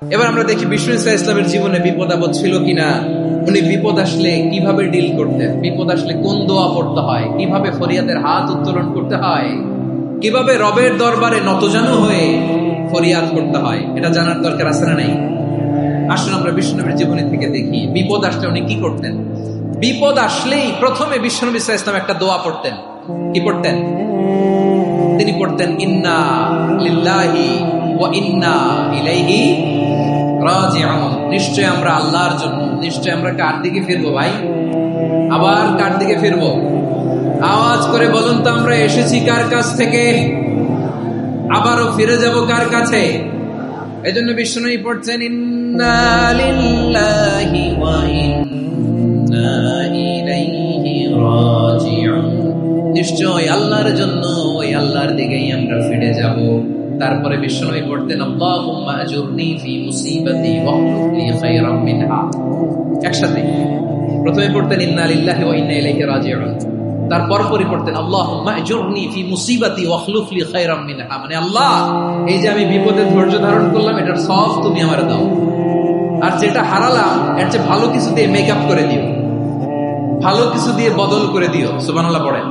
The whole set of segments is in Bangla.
এবার আমরা দেখি বিষ্ণু ইসলামের জীবনে বিপদ আপদ ছিল কিনা, উনি বিপদ আসলে কিভাবে ডিল করতেন, বিপদ আসলে কোন দোয়া পড়তে হয়, কিভাবে ফরিয়াদের হাত উত্তোলন করতে হয়, কিভাবে রবের দরবারে নতজানু হয়ে ফরিয়াদ করতে হয়, এটা জানার দরকার আছে না নাই? আসলে আমরা বিষ্ণুনবীর জীবনী থেকে দেখি বিপদ আসলে উনি কি করতেন। বিপদ আসলেই প্রথমে বিশ্বনবী সাল্লাল্লাহু আলাইহি ওয়াসাল্লাম একটা দোয়া পড়তেন। কি পড়তেন? তিনি পড়তেন ইন্না লিল্লাহি ওয়া ইন্না ইলাইহি রাজিউন। নিশ্চয় আমরা আল্লাহর জন্য, নিশ্চয় আমরা কার দিকে ফিরবো ভাই? আবার কার দিকে ফিরবো? আওয়াজ করে বলুন তো, আমরা এসেছি কার কাছ থেকে, আবারও ফিরে যাব কার কাছে? এজন্য বিষ্ণুই পড়ছেন ইন্না লিল্লাহি ওয়া ইন্না ইলাইহি রাজিউন। নিশ্চয় আল্লাহর জন্য, ওই আল্লাহর দিকেই আমরা ফিরে যাব। তারপরে বিষ্ণুই পড়তেন আল্লাহুম্মা আজুরনি ফি মুসিবাতি ওয়াখলুফ লি খায়রাম মিনহা। একসাথে প্রথমে পড়তেন ইন্না লিল্লাহি ওয়া ইন্না ইলাইহি রাজিউন, তারপর পরে পড়তেন আল্লাহুম্মা আজুরনি ফি মুসিবাতি ওয়াখলুফ লি খায়রাম মিনহা। মানে আল্লাহ, এই যে আমি বিপদে ধৈর্য ধারণ করলাম, এটার সওয়াব তুমি আমারে দাও, আর যেটা হারালাম এর চেয়ে ভালো কিছু দিয়ে মেকআপ করে দিও, ভালো কিছু দিয়ে বদল করে দিও। সুবহানাল্লাহ পড়েন।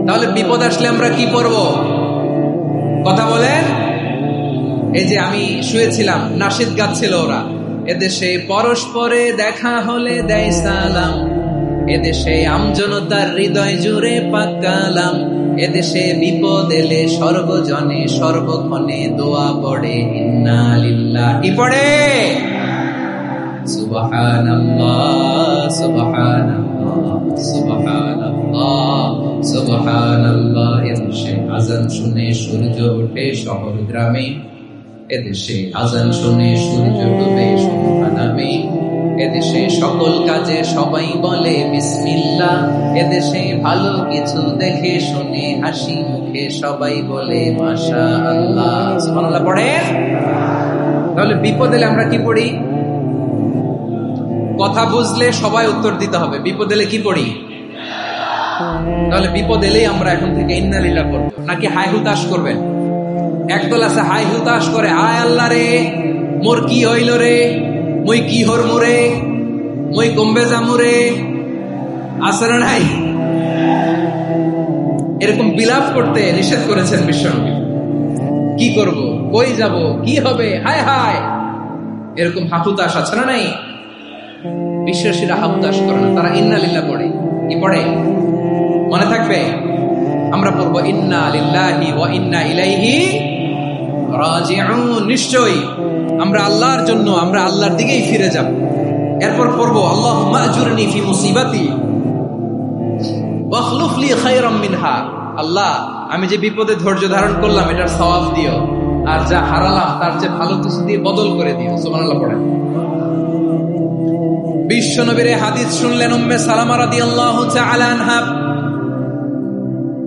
তাহলে বিপদ আসলে আমরা কি পড়ব? কথা বলেন। এই যে আমি শুয়েছিলাম, নাশিদ গাচ্ছিল ওরা, এদেশে পরস্পরে দেখা হলে দেয় সালাম, এদেশে আমজনতার হৃদয় জুড়ে পাকালাম, এদেশে বিপদ এলে সর্বজনে সর্বক্ষণে দোয়া পড়ে ইন্না লিল্লাহি। কি পড়ে? সুবহানাল্লাহ সুবহানাল্লাহ সুবহানাল্লাহ সুবহানাল্লাহ। এদেশে আজান শুনে সূর্য ওঠে শহর গ্রামে, এদেশে আজান শুনে সূর্য ডুবে সন্ধ্যা নামে, এদেশে সকল কাজে সবাই বলে বিসমিল্লাহ, এদেশে ভালো কিছু দেখে শুনে হাসি মুখে সবাই বলে মাশাআল্লাহ। সুবহানাল্লাহ পড়ে। তাহলে বিপদ এলে আমরা কি পড়ি? কথা বুঝলে সবাই উত্তর দিতে হবে। বিপদ এলে কি পড়ি? তাহলে বিপদ এলেই আমরা এখন থেকে ইন্না লিল্লাহ পড়ব, নাকি হাই হুতাশ করবেন? একদল আছে হাই হুতাশ করে, আয় আল্লাহ রে মোর কি হইল রে, মই কি হরমু রে, মই কমবে যামু রে, আছে না নাই? এরকম বিলাপ করতে নিষেধ করেছেন বিশ্বনবী। কি করব, কই যাব, কি হবে, হায় হায়, এরকম হাহুতাশ আছে না নাই? বিশ্বাসীরা হাহুতাশ করে না, তারা ইন্না লিল্লাহ পড়ে। কি পড়ে? মনে থাকবে, আমরা পড়বো ইন্না লিল্লাহি ওয়া ইন্না ইলাইহি রাজিউন। নিশ্চয়ই আমরা আল্লাহর জন্য, আমরা আল্লাহর দিকেই ফিরে যাব। এরপর পড়বো আল্লাহুম্মা আজুরনি ফি মুসিবাতি ওয়াখলুফ লি খায়রাম মিনহা। আল্লাহ, আমি যে বিপদে ধৈর্য ধারণ করলাম এটার সওয়াব দিও, আর যা হারালাম তার চেয়ে ভালো কিছু দিয়ে বদল করে দিও। সুবহানাল্লাহ পড়েন। বিশ্বনবীর হাদিস শুনলেন উম্মে সালামা রাদিয়াল্লাহু তাআলা আনহা।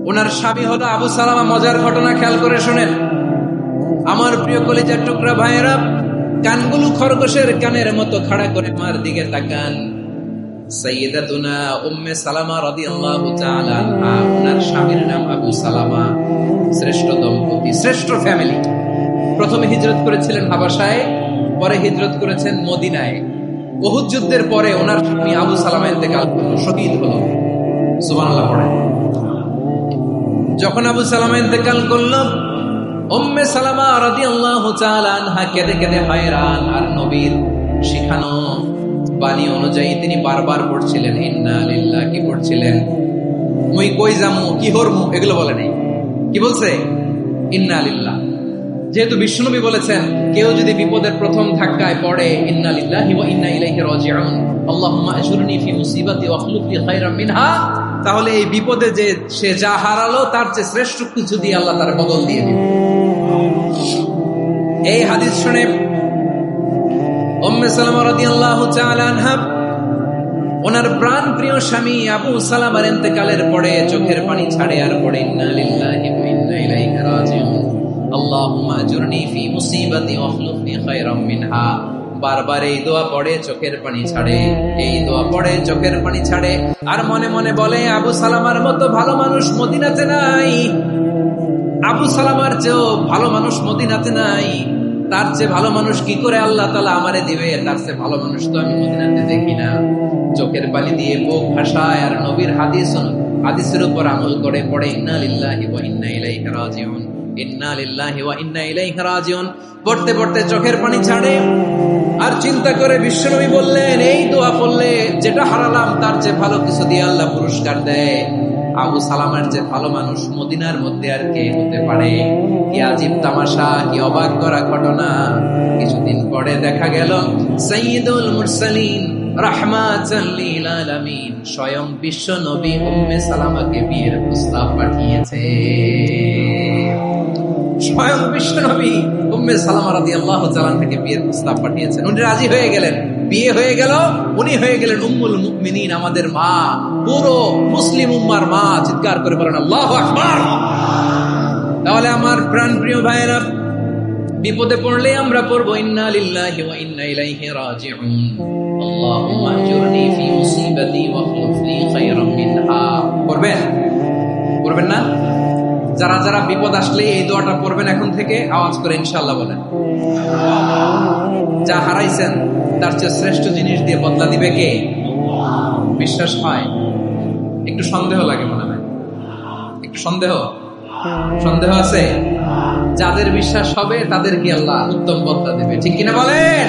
ওনার স্বামী হলো আবু সালামা। মজার ঘটনা খেয়াল করে শুনেন আমার প্রিয় কলিজার টুকরা ভাইয়েরা। কানগুলো খরগোশের কানের মতো খাড়া করে মার দিকে তাকান। সাইয়্যিদাতুনা উম্মে সালামা রাদিয়াল্লাহু তাআলা আনহা, ওনার স্বামীর নাম আবু সালামা। শ্রেষ্ঠ দম্পতি, শ্রেষ্ঠ ফ্যামিলি। প্রথমে হিজরত করেছিলেন হাবাসায়, পরে হিজরত করেছেন মদিনায়। উহুদ যুদ্ধের পরে ওনার স্বামী আবু সালামা ইন্তেকাল করল, শহীদ হলো। সুবহানাল্লাহ পড়েন। যখন আবু সালামা ইন্তেকাল করল, উম্মে সালামা রাদিয়াল্লাহু তাআলা আনহা কেঁদে কেঁদে হয়রান। আর নবীর শিখানো বাণী অনুযায়ী তিনি বারবার পড়ছিলেন ইন্না লিল্লাহি। কি পড়ছিলেন? মুই কই যামু, কি হরমু, এগুলো বলে নাই। কি বলছে? ইন্না লিল্লাহ। যেহেতু বিশ্বনবী বলেছেন কেউ যদি বিপদের প্রথম ধাক্কায় পড়ে ইন্না লিল্লাহি ওয়া ইন্না ইলাইহি রাজিউন, আল্লাহুম্মা আজুরনি ফি মুসিবাতি ওয়াখলুফ লি খায়রাম মিনহা, তাহলে এই বিপদে যে সে যা হারালো তার চেয়ে শ্রেষ্ঠ কিছু দিয়ে আল্লাহ তার বদল দিয়ে দিবেন। এই হাদিস শুনে উম্মে সালামা রাদিয়াল্লাহু তাআলা আনহা ওনার প্রাণ প্রিয় স্বামী আবু সালামার ইন্তেকালের পরে চোখের পানি ছাড়ে আর পড়ে ইন্না লিল্লাহি ওয়া ইন্না ইলাইহি রাজিউন, আল্লাহুম্মা আজুরনি ফি মুসিবাতি ওয়াখলুফ লি খায়রাম মিনহা। বারবার এই দোয়া পড়ে চোখের পানি ছাড়ে, এই দোয়া পড়ে চোখের পানি ছাড়ে, আর মনে মনে বলে আবু সালামার মতো ভালো মানুষ মদিনাতে নাই, আবু সালামার চেয়েও ভালো মানুষ মদিনাতে নাই। তার চেয়ে ভালো মানুষ কি করে আল্লাহ তাআলা আমারে দিবে, তার চেয়ে ভালো মানুষ তো আমি মদিনাতে দেখি না। চোখের পানি দিয়ে বুক ভাসায় আর নবীর হাদিসের উপর আমল করে পড়ে ইন্না লিল্লাহি ওয়া ইন্না ইলাইহি রাজিউন, ইন্না লিল্লাহি ওয়া ইন্না ইলাইহি রাজিউন পড়তে পড়তে চোখের পানি ছাড়ে। আর চিন্তা করে বিশ্বনবী বললেন, এই দোয়া পড়লে যেটা হারালাম তার চেয়ে ভালো কিছু দিয়ে আল্লাহ পুরস্কার দেয়। আবু সালামার যে ভালো মানুষ মদিনার মধ্যে আর কে হতে পারে? কি আজীব তামাশা, কি অবাক করা ঘটনা। কিছুদিন পরে দেখা গেল সাইয়্যিদুল মুরসালিন রাহমাতাল লিল আলামিন স্বয়ং বিশ্ব নবী উম্মে সালামাকে বিয়ের প্রস্তাব পাঠিয়েছে। স্বয়ং বিশ্ব নবী উম্মে সালামা রাদিয়াল্লাহু তাআলা থেকে বিয়ের প্রস্তাব পাঠিয়েছেন। উনি রাজি হয়ে গেলেন, বিয়ে হয়ে গেল, উনি হয়ে গেলেন উম্মুল মুমিনিন, আমাদের মা, পুরো মুসলিম উম্মার মা। চিৎকার করে বলেন আল্লাহু আকবার। তাহলে আমার প্রাণ প্রিয় ভাইয়েরা, বিপদে পড়লে আমরা পড়বো ইন্না লিল্লাহি ওয়া ইন্না ইলাইহি রাজিউন, আল্লাহুম্মা আজুরনি ফি মুসিবাতি ওয়া খুলফ লি খায়রাম মিনহা। পড়বেন না? যারা যারা বিপদ আসলে এই দোয়াটা পড়বেন এখন থেকে আওয়াজ করে ইনশাআল্লাহ বলেন। যা হারাইছেন তার চেয়ে শ্রেষ্ঠ জিনিস দিয়ে বদলা দিবে কে? বিশ্বাস হয়? একটু সন্দেহ লাগে মনে হয়, একটু সন্দেহ আছে? যাদের বিশ্বাস হবে তাদেরকে আল্লাহ উত্তম বদলা দেবে, ঠিক কিনা বলেন?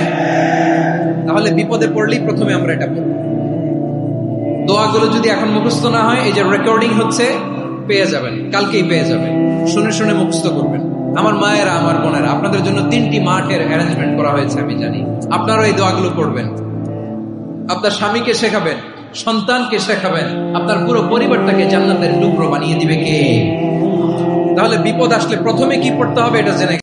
তাহলে বিপদে পড়লেই প্রথমে আমরা এটা পড়ব। দোয়াগুলো যদি এখন মুখস্থ না হয়, এই যে রেকর্ডিং হচ্ছে, পেয়ে যাবেন, কালকেই পেয়ে যাবেন। শুনে শুনে মুখস্থ করবেন। আমার মায়েরা, আমার বোনেরা, আপনাদের জন্য 3টি মাঠের অ্যারেঞ্জমেন্ট করা হয়েছে, আমি জানি। আপনারা এই দোয়াগুলো পড়বেন, আপনার স্বামীকে শেখাবেন, সন্তানকে শেখাবেন, আপনার পুরো পরিবারটাকে জান্নাতের টুকরো বানিয়ে দিবে কে? তাহলে বিপদ আসলে প্রথমে কি পড়তে হবে এটা জেনে